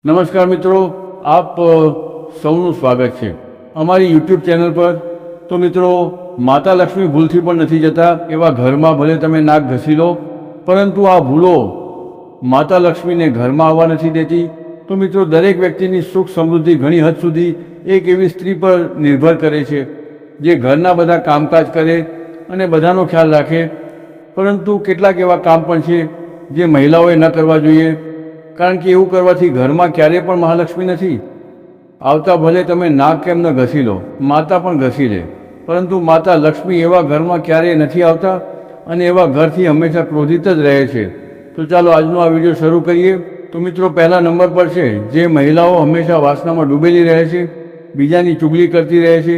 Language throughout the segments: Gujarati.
નમસ્કાર મિત્રો, આપ સૌનું સ્વાગત છે અમારી યુટ્યુબ ચેનલ પર। તો મિત્રો, માતા લક્ષ્મી ભૂલથી પણ નથી જતા। એવા ઘરમાં ભલે તમે નાક ઘસી લો, પરંતુ આ ભૂલો માતા લક્ષ્મીને ઘરમાં આવવા નથી દેતી। તો મિત્રો, દરેક વ્યક્તિની સુખ સમૃદ્ધિ ઘણી હદ સુધી એક એવી સ્ત્રી પર નિર્ભર કરે છે જે ઘરના બધા કામકાજ કરે અને બધાનો ખ્યાલ રાખે। પરંતુ કેટલાક એવા કામ પણ છે જે મહિલાઓએ ન કરવા જોઈએ, કારણ કે એવું કરવાથી ઘરમાં ક્યારેય પણ મહાલક્ષ્મી નથી આવતા। ભલે તમે નાક કેમ ન ઘસી લો, માતા પણ ઘસી લે, પરંતુ માતા લક્ષ્મી એવા ઘરમાં ક્યારેય નથી આવતા અને એવા ઘરથી હંમેશા ક્રોધિત જ રહે છે। તો ચાલો આજનો આ વિડીયો શરૂ કરીએ। તો મિત્રો, પહેલા નંબર પર છે જે મહિલાઓ હંમેશા વાસનામાં ડૂબેલી રહે છે, બીજાની ચુગલી કરતી રહે છે,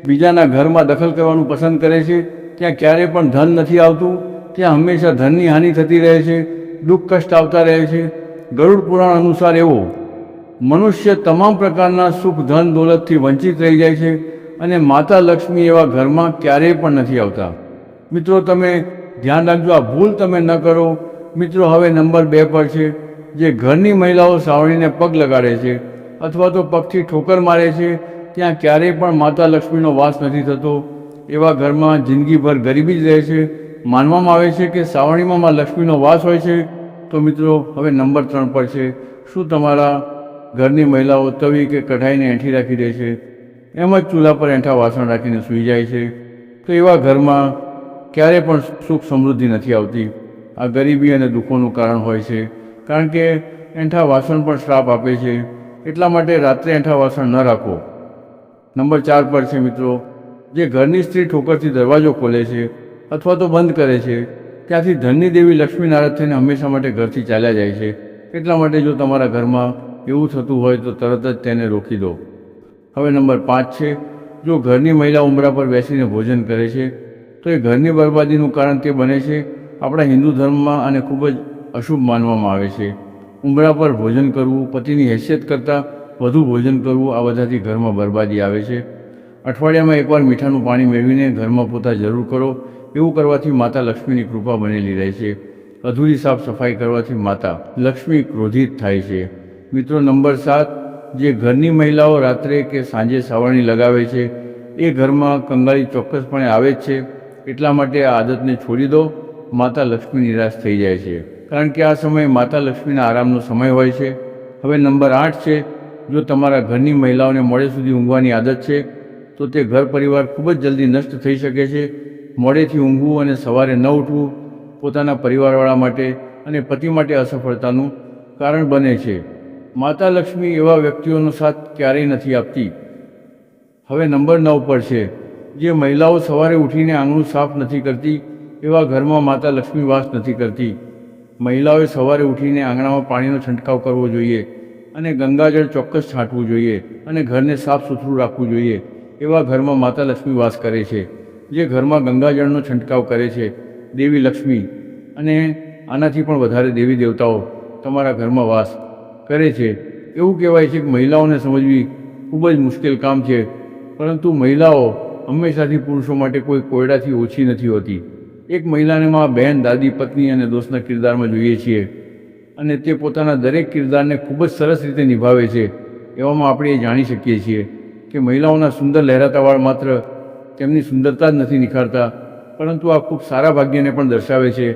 બીજાના ઘરમાં દખલ કરવાનું પસંદ કરે છે, ત્યાં ક્યારેય પણ ધન નથી આવતું, ત્યાં હંમેશા ધનની હાનિ થતી રહે છે, દુઃખ કષ્ટ આવતા રહે છે। ગરુડ પુરાણ અનુસાર એવો મનુષ્ય તમામ પ્રકારના સુખ ધન દોલતથી વંચિત રહી જાય છે અને માતા લક્ષ્મી એવા ઘરમાં ક્યારેય પણ નથી આવતા। મિત્રો, તમે ધ્યાન રાખજો, આ ભૂલ તમે ન કરો। મિત્રો, હવે નંબર 2 પર છે જે ઘરની મહિલાઓ સાવરણીને પગ લગાડે છે અથવા તો પગથી ઠોકર મારે છે, ત્યાં ક્યારેય પણ માતા લક્ષ્મીનો વાસ નથી થતો। એવા ઘરમાં જિંદગીભર ગરીબી જ રહે છે। માનવામાં આવે છે કે સાવરણીમાં માં લક્ષ્મીનો વાસ હોય છે। તો મિત્રો, હવે નંબર 3 પર છે, શું તમારા ઘરની મહિલાઓ તવી કે કઢાઈને એંઠી રાખી દે છે, એમ જ ચૂલા પર એંઠા વાસણ રાખીને સૂઈ જાય છે? તો એવા ઘરમાં ક્યારેય પણ સુખ સમૃદ્ધિ નથી આવતી। આ ગરીબી અને દુઃખોનું કારણ હોય છે, કારણ કે એંઠા વાસણ પણ શ્રાપ આપે છે। એટલા માટે રાત્રે એંઠા વાસણ ન રાખો। નંબર 4 પર છે મિત્રો, જે ઘરની સ્ત્રી ઠોકરથી દરવાજો ખોલે છે અથવા તો બંધ કરે છે, ત્યાંથી ધનની દેવી લક્ષ્મી નારાજ થઈને હંમેશા માટે ઘરથી ચાલ્યા જાય છે। એટલા માટે જો તમારા ઘરમાં એવું થતું હોય તો તરત જ તેને રોકી દો। હવે નંબર 5 છે, જો ઘરની મહિલા ઉંબરા પર બેસીને ભોજન કરે છે તો એ ઘરની બરબાદીનું કારણ તે બને છે। આપણા હિન્દુ ધર્મમાં આને ખૂબ જ અશુભ માનવામાં આવે છે। ઉંબરા પર ભોજન કરવું, પતિની હેસિયત કરતાં વધુ ભોજન કરવું, આ બધાથી ઘરમાં બરબાદી આવે છે। અઠવાડિયામાં એકવાર મીઠાનું પાણી મેળવીને ઘરમાં પોતા જરૂર કરો। એવું કરવાથી માતા લક્ષ્મીની કૃપા બનેલી રહે છે। અધૂરી સાફ સફાઈ કરવાથી માતા લક્ષ્મી ક્રોધિત થાય છે। મિત્રો, નંબર 7, જે ઘરની મહિલાઓ રાત્રે કે સાંજે સાવરણી લગાવે છે એ ઘરમાં કંગાળી ચોક્કસપણે આવે જ છે। એટલા માટે આ આદતને છોડી દો। માતા લક્ષ્મી નિરાશ થઈ જાય છે, કારણ કે આ સમય માતા લક્ષ્મીના આરામનો સમય હોય છે। હવે નંબર 8 છે, જો તમારા ઘરની મહિલાઓને મોડે સુધી ઊંઘવાની આદત છે તો તે ઘર પરિવાર ખૂબ જ જલ્દી નષ્ટ થઈ શકે છે। મોડેથી ઊંઘવું અને સવારે ન ઉઠવું પોતાના પરિવારવાળા માટે અને પતિ માટે અસફળતાનું કારણ બને છે। માતા લક્ષ્મી એવા વ્યક્તિઓનો સાથ ક્યારેય નથી આપતી। હવે નંબર 9 પર છે, જે મહિલાઓ સવારે ઉઠીને આંગણું સાફ નથી કરતી એવા ઘરમાં માતા લક્ષ્મી વાસ નથી કરતી। મહિલાઓએ સવારે ઉઠીને આંગણામાં પાણીનો છંટકાવ કરવો જોઈએ અને ગંગાજળ ચોક્કસ છાંટવું જોઈએ અને ઘરને સાફ સુથરું રાખવું જોઈએ। એવા ઘરમાં માતા લક્ષ્મી વાસ કરે છે। જે ઘરમાં ગંગાજળનો છંટકાવ કરે છે, દેવી લક્ષ્મી અને આનાથી પણ વધારે દેવી દેવતાઓ તમારા ઘરમાં વાસ કરે છે। એવું કહેવાય છે કે મહિલાઓને સમજવી ખૂબ જ મુશ્કેલ કામ છે, પરંતુ મહિલાઓ હંમેશાથી પુરુષો માટે કોઈ કોયડાથી ઓછી નથી હોતી। એક મહિલાને માં, બહેન, દાદી, પત્ની અને દોસ્તના કિરદારમાં જોઈએ છીએ અને તે પોતાના દરેક કિરદારને ખૂબ જ સરસ રીતે નિભાવે છે। એવામાં આપણે એ જાણી શકીએ છીએ કે મહિલાઓના સુંદર લહેરાતા વાળ માત્ર તેમની સુંદરતા જ નથી નિખારતા, પરંતુ આ ખૂબ સારા ભાગ્યને પણ દર્શાવે છે।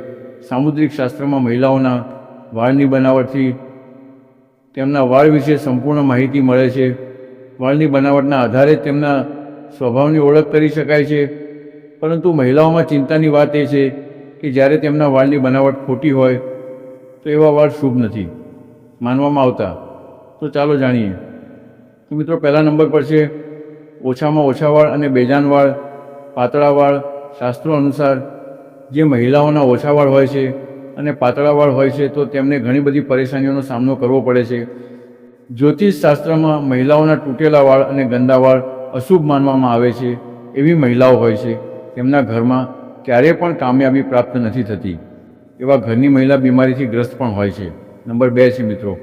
સામુદ્રિક શાસ્ત્રમાં મહિલાઓના વાળની બનાવટથી તેમના વાળ વિશે સંપૂર્ણ માહિતી મળે છે। વાળની બનાવટના આધારે તેમના સ્વભાવની ઓળખ કરી શકાય છે। પરંતુ મહિલાઓમાં ચિંતાની વાત એ છે કે જ્યારે તેમના વાળની બનાવટ ખોટી હોય તો એવા વાળ શુભ નથી માનવામાં આવતા। તો ચાલો જાણીએ। તો મિત્રો, પહેલા નંબર પર છે ઓછામાં ઓછા વાળ અને બેજાન વાળ, પાતળા વાળ। શાસ્ત્રો અનુસાર જે મહિલાઓના ઓછા વાળ હોય છે અને પાતળા વાળ હોય છે તો તેમને ઘણી બધી પરેશાનીઓનો સામનો કરવો પડે છે। જ્યોતિષ શાસ્ત્રમાં મહિલાઓના તૂટેલા વાળ અને ગંદા વાળ અશુભ માનવામાં આવે છે। એવી મહિલાઓ હોય છે તેમના ઘરમાં ક્યારેય પણ કામયાબી પ્રાપ્ત નથી થતી। એવા ઘરની મહિલા બીમારીથી ગ્રસ્ત પણ હોય છે। નંબર 2 છે મિત્રો,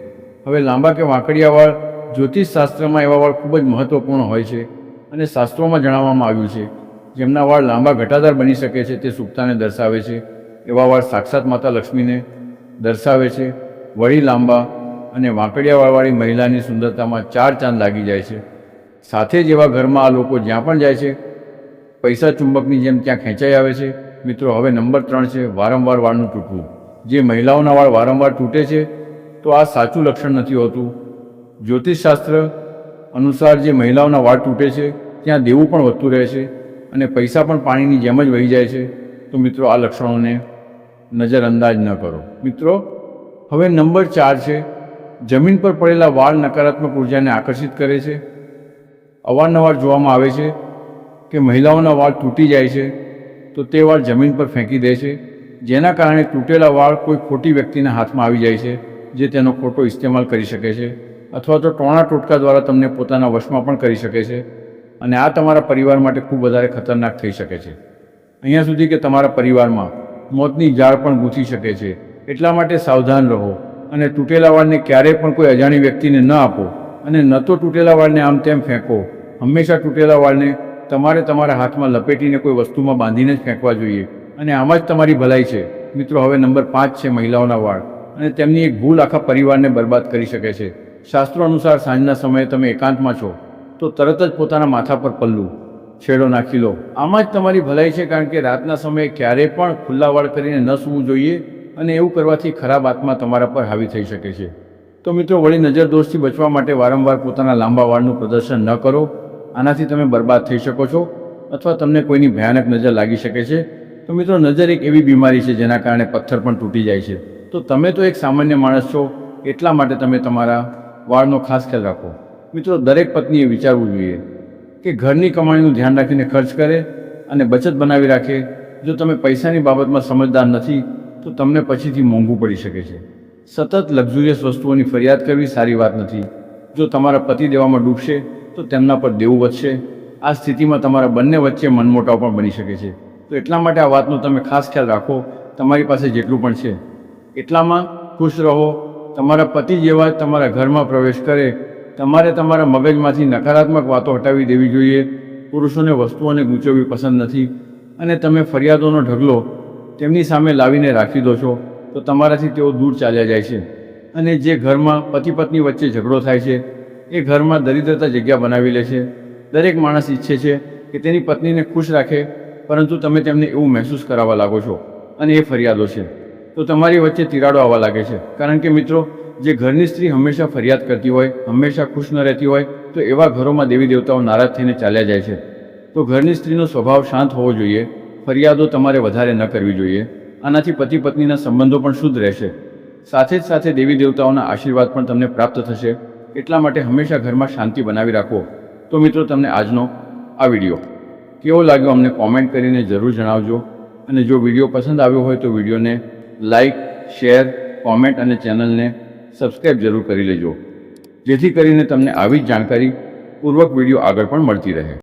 હવે લાંબા કે વાંકડિયા વાળ। જ્યોતિષ શાસ્ત્રમાં એવા વાળ ખૂબ જ મહત્વપૂર્ણ હોય છે અને શાસ્ત્રોમાં જણાવવામાં આવ્યું છે જેમના વાળ લાંબા ઘટાદાર બની શકે છે તે શુભતાને દર્શાવે છે। એવા વાળ સાક્ષાત માતા લક્ષ્મીને દર્શાવે છે। વળી લાંબા અને વાંકડિયાવાળવાળી મહિલાની સુંદરતામાં 4 ચાંદ લાગી જાય છે. સાથે જ એવા ઘરમાં આ લોકો જ્યાં પણ જાય છે પૈસા ચુંબકની જેમ ત્યાં ખેંચાઈ આવે છે. મિત્રો, હવે નંબર 3 છે વારંવાર વાળનું તૂટવું. જે મહિલાઓના વાળ વારંવાર તૂટે છે તો આ સાચું લક્ષણ નથી હોતું. જ્યોતિષશાસ્ત્ર અનુસાર જે મહિલાઓના વાળ તૂટે છે ત્યાં દેવું પણ વધતું રહે છે અને પૈસા પણ પાણીની જેમ જ વહી જાય છે. તો મિત્રો, આ લક્ષણોને નજરઅંદાજ ન કરો. મિત્રો, હવે નંબર 4 છે જમીન પર પડેલા વાળ નકારાત્મક ઉર્જાને આકર્ષિત કરે છે. અવારનવાર જોવામાં આવે છે કે મહિલાઓના વાળ તૂટી જાય છે તો તે વાળ જમીન પર ફેંકી દે છે, જેના કારણે તૂટેલા વાળ કોઈ ખોટી વ્યક્તિના હાથમાં આવી જાય છે, જે તેનો ખોટો ઇસ્તેમાલ કરી શકે છે અથવા તો ટોણા ટોટકા દ્વારા તમને પોતાના વશમાં પણ કરી શકે છે. અને આ તમારા પરિવાર માટે ખૂબ વધારે ખતરનાક થઈ શકે છે. અહીંયા સુધી કે તમારા પરિવારમાં મોતની જાળ પણ ગૂંથી શકે છે. એટલા માટે સાવધાન રહો અને તૂટેલા વાળને ક્યારેય પણ કોઈ અજાણી વ્યક્તિને ન આપો અને ન તો તૂટેલા વાળને આમ તેમ ફેંકો. હંમેશા તૂટેલા વાળને તમારે તમારા હાથમાં લપેટીને કોઈ વસ્તુમાં બાંધીને જ ફેંકવા જોઈએ અને આમાં જ તમારી ભલાઈ છે. મિત્રો, હવે નંબર 5 છે મહિલાઓના વાળ અને તેમની એક ભૂલ આખા પરિવારને બરબાદ કરી શકે છે. શાસ્ત્રો અનુસાર સાંજના સમયે તમે એકાંતમાં છો તો તરત જ પોતાના માથા પર પલ્લું છેડો નાખી લો. આમાં જ તમારી ભલાઈ છે, કારણ કે રાતના સમયે ક્યારેય પણ ખુલ્લા વાળ કરીને ન સૂવું જોઈએ અને એવું કરવાથી ખરાબ આત્મા તમારા પર હાવી થઈ શકે છે. તો મિત્રો, વળી નજર દોષથી બચવા માટે વારંવાર પોતાના લાંબા વાળનું પ્રદર્શન ન કરો. આનાથી તમે બરબાદ થઈ શકો છો અથવા તમને કોઈની ભયાનક નજર લાગી શકે છે. તો મિત્રો, નજર એક એવી બીમારી છે જેના કારણે પથ્થર પણ તૂટી જાય છે. તો તમે તો એક સામાન્ય માણસ છો, એટલા માટે તમે તમારા વાળનો ખાસ ખ્યાલ રાખો. મિત્રો, દરેક પત્નીએ વિચારવું જોઈએ કે ઘરની કમાણીનું ધ્યાન રાખીને ખર્ચ કરે અને બચત બનાવી રાખે. જો તમે પૈસાની બાબતમાં સમજદાર નથી તો તમને પછીથી મોંઘું પડી શકે છે. સતત લક્ઝુરિયસ વસ્તુઓની ફરિયાદ કરવી સારી વાત નથી. જો તમારા પતિ દેવામાં ડૂબશે તો તેમના પર દેવું વધશે. આ સ્થિતિમાં તમારા બંને વચ્ચે મનમોટાવ પણ બની શકે છે. તો એટલા માટે આ વાતનો તમે ખાસ ખ્યાલ રાખો. તમારી પાસે જેટલું પણ છે એટલામાં ખુશ રહો. તમારા પતિ જેવા જ તમારા ઘરમાં પ્રવેશ કરે. તમારે તમારા મગજમાંથી નકારાત્મક વાતો હટાવી દેવી જોઈએ. પુરુષોને વસ્તુઓને ગૂંચવવી પસંદ નથી અને તમે ફરિયાદોનો ઢગલો તેમની સામે લાવીને રાખી દો છો તો તમારાથી તેઓ દૂર ચાલ્યા જાય છે. અને જે ઘરમાં પતિ પત્ની વચ્ચે ઝઘડો થાય છે એ ઘરમાં દરિદ્રતા જગ્યા બનાવી લે છે. દરેક માણસ ઈચ્છે છે કે તેની પત્નીને ખુશ રાખે, પરંતુ તમે તેમને એવું મહેસૂસ કરાવવા લાગો છો અને એ ફરિયાદો છે. તો તમારી વચ્ચે તિરાડો આવવા લાગે છે. કારણ કે મિત્રો, જે ઘરની સ્ત્રી હંમેશા ફરિયાદ કરતી હોય, હંમેશા ખુશ ન રહેતી હોય, તો એવા ઘરોમાં દેવી દેવતાઓ નારાજ થઈને ચાલ્યા જાય છે. તો ઘરની સ્ત્રીનો સ્વભાવ શાંત હોવો જોઈએ. ફરિયાદો તમારે વધારે ન કરવી જોઈએ. આનાથી પતિ પત્નીના સંબંધો પણ શુદ્ધ રહેશે. સાથે જ સાથે દેવી દેવતાઓના આશીર્વાદ પણ તમને પ્રાપ્ત થશે. એટલા માટે હંમેશા ઘરમાં શાંતિ બનાવી રાખો. તો મિત્રો, તમને આજનો આ વિડીયો કેવો લાગ્યો અમને કોમેન્ટ કરીને જરૂર જણાવજો. અને જો વિડીયો પસંદ આવ્યો હોય તો વિડીયોને લાઈક, શેર, કોમેન્ટ અને ચેનલને સબસ્ક્રાઈબ જરૂર કરી લેજો, જેથી કરીને તમને આવી જ જાણકારી પૂર્વક વિડીયો આગળ પણ મળતી રહે.